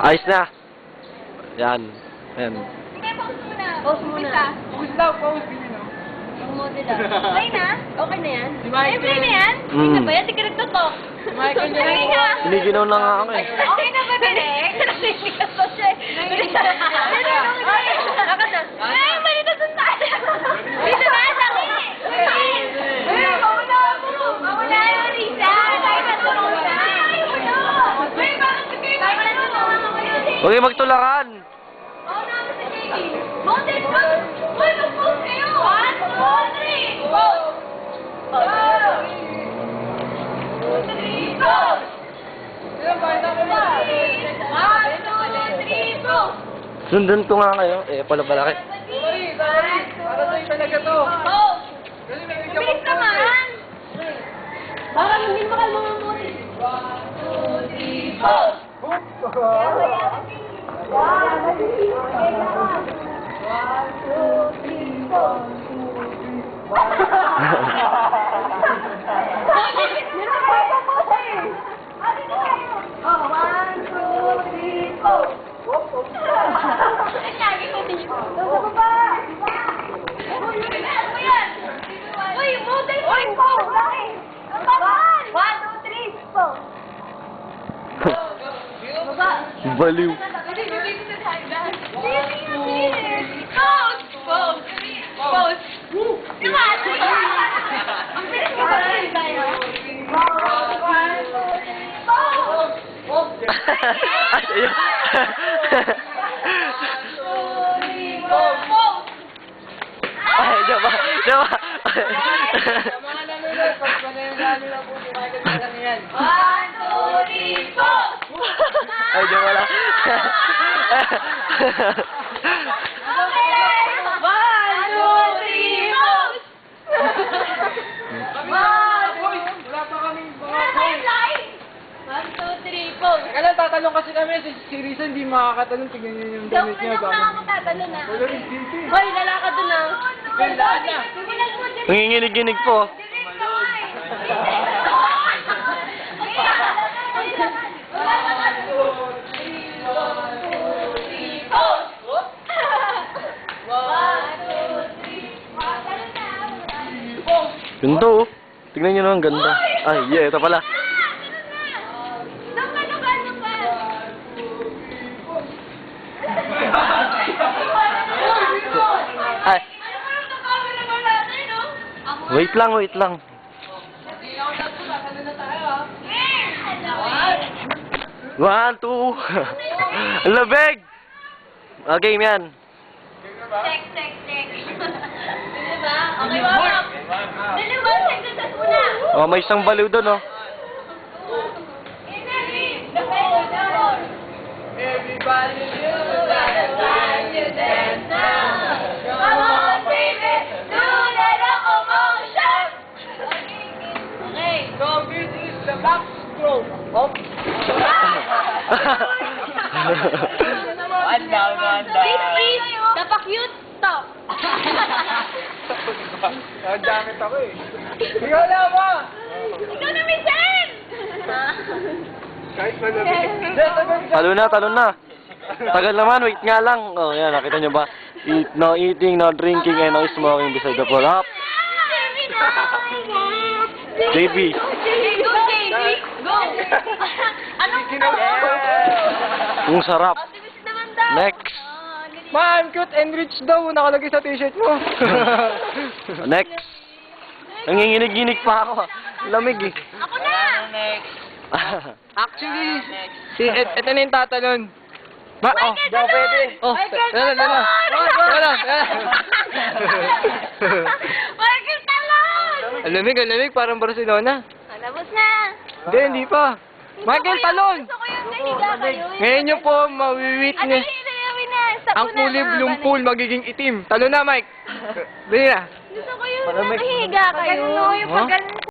Ayos na. Yan. Yan. Sige, pause muna. Pause muna. Pause daw, pause. Hindi na. Ang model ah. Okay na? Okay na yan? Si Michael. Libre na yan? Mm. Hindi na ba yan? Di ka nagtotok. Michael na Okay lang. na. Niginaw na nga ako eh. Okay na ba, Direk? Nagsikas pa siya. Ay, malito sa tayo. Dito na, sabi. Ay, mawala mo. Mawala mo, Risa. Tayo matulong na. Ay, wala. Ay, bakit si Kirby? Tayo matulungan mo ngayon. Huwag kayo magtulakan. Oo na, si Kirby. Mountain pose. Uy, mag-pose kayo. 1, 2, 3. Pose. Pose. 2, 3, pose. Ilan ba? Ito ko ba? 1, 2, 3, pose. Sundan ko nga kayo. Eh, pala palaki. Sorry. Para sa'yo talaga to. Pose. Kasi may Mabilis naman. Parang hindi makal mga model. 2, 3, pose. Baliw. Ay, ayun. Ay, diba? Diba? Sa mga nanonood, pag manayang na po si Michael na lang yan. Ay, diba wala? Wala pa kaming mga pose. Kaya lang tatalong kasi kami, si Risa hindi makakatalong. Tignan niyo yung damit niya. Wala rin dito eh. Hoy, lalakad doon ah. Gandaan na. Nanginginig-ginig po. Ganda oh. Tignan nyo naman, ganda. Ay, yeah, ito pala. Ay. Wait lang, wait lang. One, two. Ang labig! Okay, yan. Check. Diba? Okay, warm. Dalawa, check na sa una. Oh, may isang baliw doon, oh. Everybody knows that time you dance now. Come on, baby, do that locomotion. Okay. So this is the back stroke. Up. One down. Please, dapat-cute, stop. Ang damit ako eh. Ikaw lang mo! Ikaw na, Michelle! Kahit malamig. Talon na. Tagal naman, wait nga lang. Oh, yan, nakita nyo ba? No eating, no drinking, and no smoking beside the pool. Up! JB. Go, JB! Go! Anong Kung sarap. optimist naman daw? Next. Man, cute and rich daw. Nakalagay sa t-shirt mo. Next. Nanginginig-ginig pa ako. Lamig eh. Ako na! Actually, ito na yung tatalon. Oh, Michael, daw talon! pwede. Oh, Michael, talon. talon! Talon. Michael, talon! Ang lamig, parang Barcelona. Labos na! Hindi pa. Michael, talon! Gusto ko yung nahiga kayo. Ngayon nyo po mawi-witness ang kulay blue pool magiging itim. Talon na, Mike. Dali na. Gusto ko yung nakahiga kayo. Yung Huh? pag